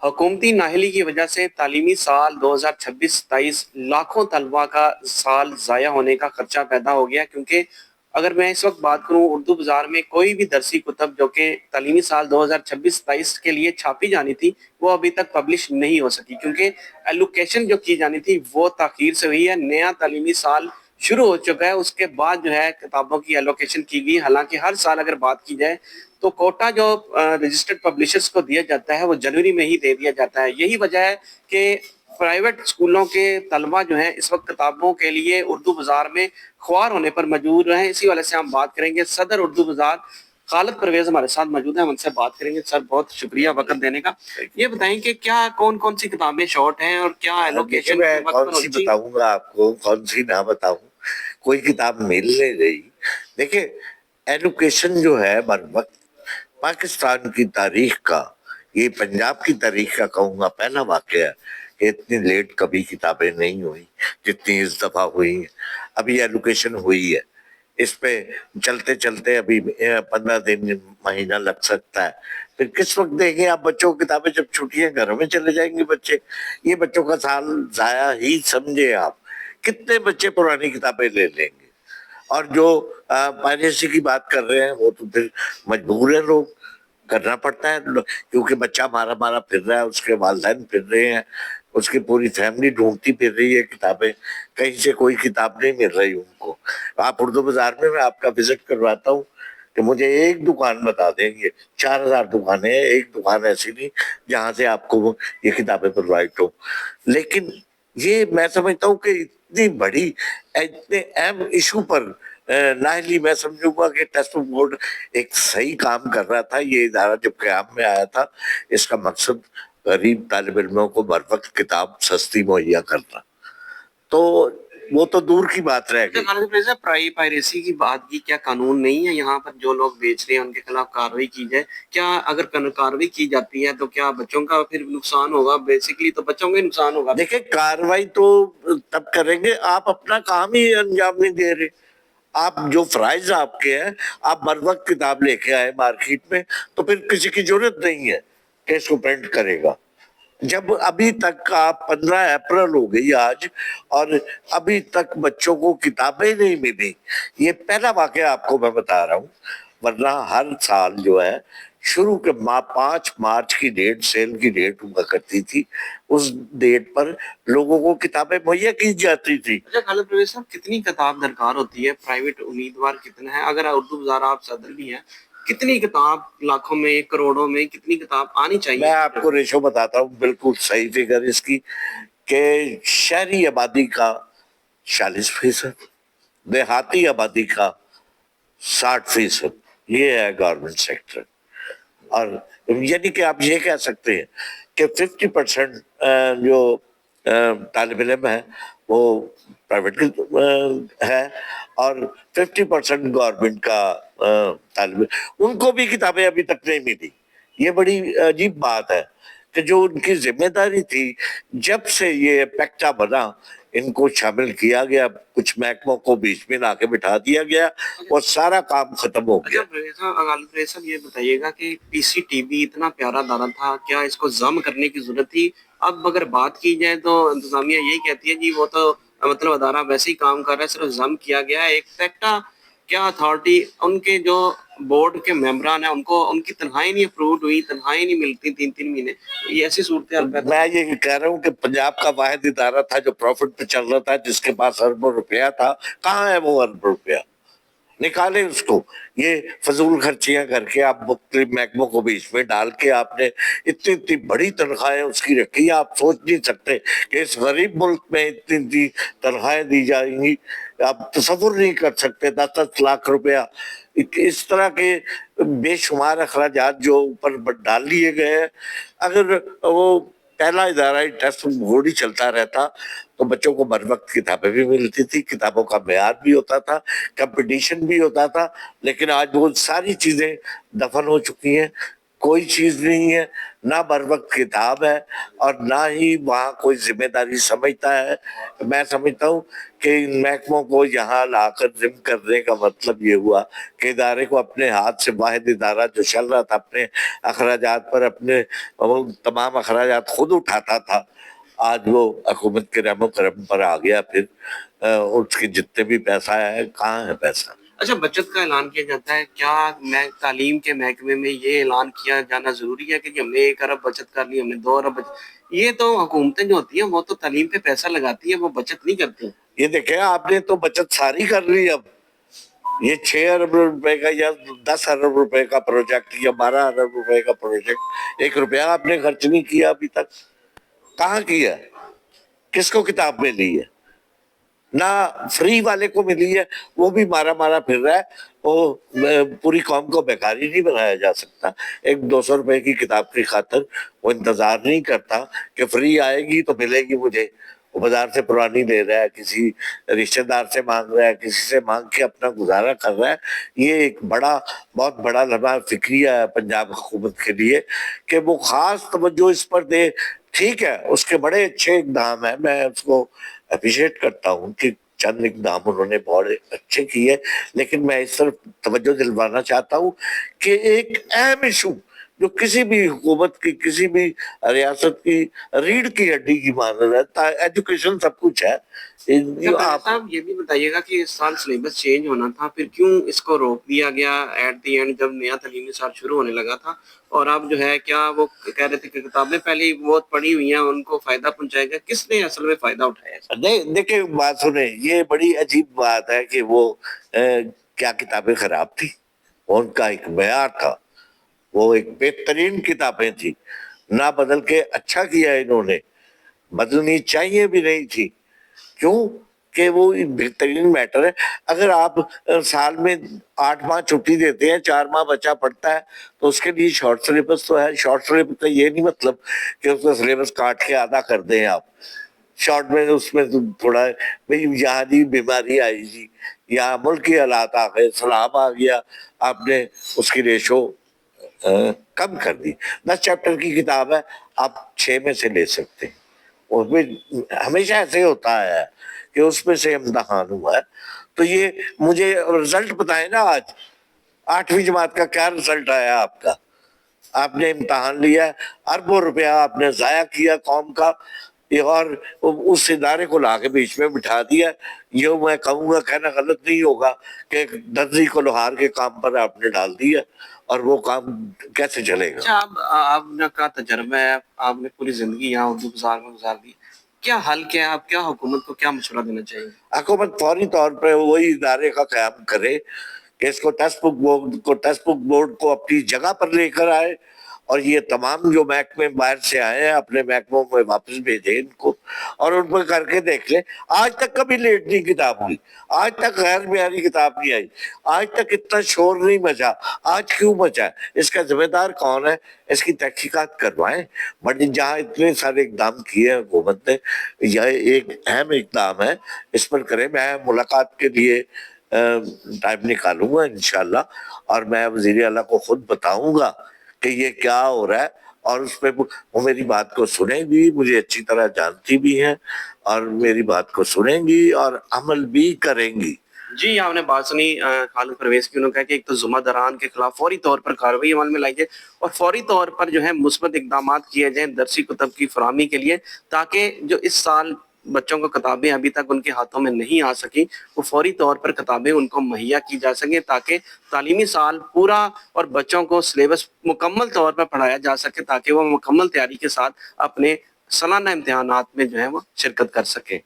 हुकूमती नाअहली की वजह से तालीमी साल 2026-27 लाखों तलबा का साल ज़ाया होने का खर्चा पैदा हो गया, क्योंकि अगर मैं इस वक्त बात करूँ उर्दू बाज़ार में कोई भी दरसी कुतब जो कि तालीमी साल 2026-27 के लिए छापी जानी थी वो अभी तक पब्लिश नहीं हो सकी, क्योंकि एलोकेशन जो की जानी थी वो ताख़ीर से हुई है। नया तालीमी साल शुरू हो चुका है, उसके बाद जो है किताबों की एलोकेशन की गई। हालांकि हर साल अगर बात की जाए तो कोटा जो रजिस्टर्ड पब्लिशर्स को दिया जाता है वो जनवरी में ही दे दिया जाता है। यही वजह है कि प्राइवेट स्कूलों के तलबा जो हैं इस वक्त किताबों के लिए उर्दू बाजार में ख्वार होने पर मजबूर हैं। इसी वाले से हम बात करेंगे सदर उर्दू बाजार खालिद परवेज हमारे साथ मौजूद है, हम उनसे बात करेंगे। सर, बहुत शुक्रिया वक्त देने का। ये बताएं कि क्या कौन कौन सी किताबें शॉर्ट हैं और क्या एलोकेशन मैं कौन सी बताऊंगा आपको, कौन सी ना बताऊं। कोई किताब मिल नहीं रही। देखिए, एजुकेशन जो है बर वक्त पाकिस्तान की तारीख का, ये पंजाब की तारीख का कहूंगा पहला वाकया है कि इतनी लेट कभी किताबें नहीं हुई जितनी इस दफा हुई है। अभी एजुकेशन हुई है, इस पे चलते चलते अभी 15 दिन महीना लग सकता है। फिर किस वक्त देंगे आप बच्चों को किताबें, जब छुट्टियां घरों में चले जाएंगे बच्चे। ये बच्चों का साल जाया ही समझे आप। कितने बच्चे पुरानी किताबें ले लेंगे। और जो पायरेसी की बात कर रहे हैं वो तो फिर मजबूर है, लोग करना पड़ता है, क्योंकि बच्चा मारा मारा फिर रहा है, उसके वालिदैन फिर रहे हैं, उसकी पूरी फैमिली ढूंढती फिर रही है किताबें। कहीं से कोई किताब नहीं मिल रही उनको। आप उर्दू बाजार में मैं आपका विजिट करवाता हूँ कि मुझे एक दुकान बता देंगे, 4000 दुकानें हैं, एक दुकान ऐसी नहीं जहां से आपको ये किताबें प्रोवाइड हो। लेकिन ये मैं समझता हूँ कि इतनी बड़ी, इतने अहम इशू पर नाहली मैं समझूंगा कि टेस्ट बोर्ड एक सही काम कर रहा था। ये इदारा जब क़याम में आया था, इसका मकसद गरीब तालिब इल्मों को बर वक्त किताब सस्ती मुहैया करना। तो वो तो दूर की बात रह गई। पायरेसी की बात की, क्या कानून नहीं है यहाँ पर? जो लोग बेच रहे हैं उनके खिलाफ कार्रवाई की जाए। क्या अगर कार्रवाई की जाती है तो क्या बच्चों का फिर नुकसान होगा? बेसिकली तो बच्चों का नुकसान होगा। देखिए, कार्रवाई तो तब करेंगे, आप अपना काम ही अंजाम नहीं दे रहे। आप जो फराइज आपके हैं, आप बर वक्त किताब लेके आए मार्केट में, तो फिर किसी की जरूरत नहीं है कि इसको प्रिंट करेगा। जब अभी तक आप 15 अप्रैल हो गई आज, और अभी तक बच्चों को किताबें नहीं मिली। ये पहला वाकया आपको मैं बता रहा हूँ। वरना हर साल जो है शुरू के 5 मार्च की डेट, सेल की डेट हुआ करती थी, उस डेट पर लोगों को किताबें मुहैया की जाती थी। अच्छा खालिद परवेज साहब, कितनी किताब दरकार होती है? प्राइवेट उम्मीदवार कितना है? अगर उर्दू बाजार आप सदर भी हैं, कितनी किताब, लाखों में करोड़ों में कितनी किताब आनी चाहिए? मैं आपको रेशो बताता हूँ, बिल्कुल सही फिगर इसकी, कि शहरी आबादी का 40%, देहाती आबादी का 60%, ये है गवर्नमेंट सेक्टर। और यानी कि आप ये कह सकते हैं कि 50% जो तालिब इल्म है वो प्राइवेट है, और 50% गवर्नमेंट का तालिब, उनको भी किताबें अभी तक नहीं मिली। ये बड़ी अजीब बात है कि जो उनकी जिम्मेदारी थी, जब से ये पैक्टा बना, इनको शामिल किया गया, कुछ महकमों को बीच में लाके बिठा दिया गया और सारा काम खत्म हो गया। अच्छा, ये बताइएगा कि पीसीटीवी इतना प्यारा दाना था, क्या इसको जम करने की जरूरत थी? अब अगर बात की जाए तो इंतजामिया यही कहती है जी वो तो मतलब अदारा वैसे ही काम कर रहा है, सिर्फ जम किया गया है। एक फैक्टा क्या अथॉरिटी, उनके जो बोर्ड के मेंबरान है उनको उनकी तनख्वाही नहीं अप्रूव हुई, तनख्वाही नहीं मिलती 3-3 महीने। ये ऐसी सूरत मैं ये कह रहा हूँ कि पंजाब का वाहिद इदारा था जो प्रॉफिट पे चल रहा था, जिसके पास अरबों रुपया था। कहाँ है वो अरब रुपया? निकाले उसको। ये फजूल खर्चियां करके आप मुख्तलिफ महकमों को बीच में डाल के आपने इतनी इतनी बड़ी तनख्वाहें उसकी रखी। आप सोच नहीं सकते कि इस गरीब मुल्क में इतनी इतनी तनख्वाहें दी जाएंगी। आप तसव्वुर नहीं कर सकते। 10-10 लाख रुपया इस तरह के बेशुमार अखराजात जो ऊपर डाल लिए गए हैं। अगर वो पहला इदारा ही टेस्ट बोर्ड ही चलता रहता तो बच्चों को बर वक्त किताबें भी मिलती थी, किताबों का मेयार भी होता था, कंपटीशन भी होता था। लेकिन आज वो सारी चीजें दफन हो चुकी हैं। कोई चीज नहीं है, ना बर वक्त किताब है और ना ही वहाँ कोई जिम्मेदारी समझता है। मैं समझता हूँ कि इन महकमों को यहाँ लाकर जिम करने का मतलब ये हुआ कि इदारे को अपने हाथ से, वाहिद इदारा जो चल रहा था अपने अखराजात पर अपने वो तमाम अखराजात खुद उठाता था, आज वो हुकूमत के रहमो करम पर आ गया। फिर उसके जितने भी पैसा है, कहाँ है पैसा? अच्छा, बचत का ऐलान किया जाता है, क्या मैं तालीम के महकमे में ये ऐलान किया जाना जरूरी है कि जी हमने 1 अरब बचत कर ली, हमने 2 अरब बचत? ये तो हुकूमतें जो होती हैं वो तो तालीम पे पैसा लगाती है, वो बचत नहीं करती। ये देखें, आपने तो बचत सारी कर ली। अब ये 6 अरब रुपए का या 10 अरब रुपए का प्रोजेक्ट या 12 अरब रुपए का प्रोजेक्ट, 1 रुपया आपने खर्च नहीं किया अभी तक। कहाँ किया? किसको किताब में ली है? ना फ्री वाले को मिली है, वो भी मारा मारा फिर रहा है। वो पूरी कौम को बेकारी नहीं बनाया जा सकता। एक 200 रुपए की किताब की खातिर वो इंतजार नहीं करता कि फ्री आएगी तो मिलेगी मुझे। वो बाजार से पुरानी ले रहा है, किसी रिश्तेदार से मांग रहा है, किसी से मांग के अपना गुजारा कर रहा है। ये एक बहुत बड़ा लम्हा फिक्रिया है पंजाब हुकूमत के लिए कि वो खास तवज्जो इस पर दे। ठीक है, उसके बड़े अच्छे इकदाम है, मैं उसको अप्रिशिएट करता हूँ कि चंद इकदाम उन्होंने बहुत अच्छे किए, लेकिन मैं इस तरफ तवज्जो दिलवाना चाहता हूँ कि एक अहम इशू जो किसी भी हुकूमत की, किसी भी रियासत की रीढ़ की हड्डी की मानद है, एजुकेशन सब कुछ है। आप साहब ये भी बताइएगा कि इस साल सिलेबस चेंज होना था, फिर क्यों इसको रोक दिया गया एट दी एंड जब नया तालीमी साल शुरू होने लगा था? और अब जो है, क्या वो कह रहे थे कि किताबें पहले ही बहुत पढ़ी हुई हैं, उनको फायदा पहुंचाएगा? किसने असल में फायदा उठाया? नहीं, देखिए बात सुने, ये बड़ी अजीब बात है कि वो क्या किताबें खराब थी? उनका एक मेयार था, वो एक बेहतरीन किताबें थी, ना बदल के अच्छा किया इन्होंने, बदलनी चाहिए भी नहीं थी। क्यों? कि वो बेहतरीन मैटर है। अगर आप साल में 8 माह छुट्टी देते हैं, 4 माह बच्चा पढ़ता है, तो उसके लिए शॉर्ट सिलेबस तो है। शॉर्ट सिलेबस का ये नहीं मतलब कि उसका सिलेबस काट के आधा कर दें आप। शॉर्ट में उसमें तो थोड़ा भाई यहाँ जी बीमारी आई जी, यहाँ मुल्क की हालात आ गए, सलाब आ गया, आपने उसकी रेशो कम कर दी। 10 चैप्टर की किताब है, आप 6 में से ले सकते हैं। उसमें हमेशा ऐसे होता है कि उसमें से इम्तहान हुआ है। तो ये मुझे रिजल्ट बताए ना, आज 8वीं जमात का क्या रिजल्ट आया आपका? आपने इम्तहान लिया, अरबों रुपया आपने जाया किया कौम का, ये और उस इदारे को लाके बीच में बिठा दिया। ये मैं कहूँगा, कहना गलत नहीं होगा कि एक दर्जी को लोहार के काम पर आपने डाल दिया, और वो काम कैसे चलेगा? अच्छा, आपने का तजर्बा है, आपने पूरी जिंदगी यहाँ उर्दू बाजार में गुजार दी, क्या हल क्या है? आप क्या हुकूमत को क्या मशवरा देना चाहिए? हुकूमत फौरी तौर पर वही इदारे का कयाम करे कि इसको टेक्स्ट बुक बोर्ड को अपनी जगह पर लेकर आए, और ये तमाम जो महकमे बाहर से आए हैं अपने महकमों में वापस भेजे इनको, और उन पर करके देख ले। आज तक कभी लेट नहीं किताब हुई, आज तक गैर म्यारी किताब नहीं आई, आज तक इतना शोर नहीं मचा। आज क्यों मचा? इसका जिम्मेदार कौन है? इसकी तहकीकात करवाएं। बट जहाँ इतने सारे इकदाम किए हैं हुकूमत ने, यह एक अहम इकदाम है, इस पर करें। मैं मुलाकात के लिए टाइम निकालूंगा इंशाल्लाह, और मैं वजीर आला को खुद बताऊंगा कि ये क्या हो रहा है, और उस पर वो मेरी बात को सुनेंगी, मुझे अच्छी तरह जानती भी हैं, और मेरी बात को सुनेंगी और अमल भी करेंगी। जी, आपने बात सुनी खालिद परवेज की। उन्होंने कहा कि एक तो जुम्मेदारान के खिलाफ फौरी तौर पर कार्रवाई अमल में लाई जाए और फौरी तौर पर जो है मुस्बत इकदाम किए जाएं दरसी कुतब की फराहमी के लिए, ताकि जो इस साल बच्चों को किताबें अभी तक उनके हाथों में नहीं आ सकी, वो फौरी तौर पर किताबें उनको मुहैया की जा सकें, ताकि तालीमी साल पूरा और बच्चों को सिलेबस मुकम्मल तौर पर पढ़ाया जा सके, ताकि वो मुकम्मल तैयारी के साथ अपने सालाना इम्तिहानात में जो है वो शिरकत कर सके।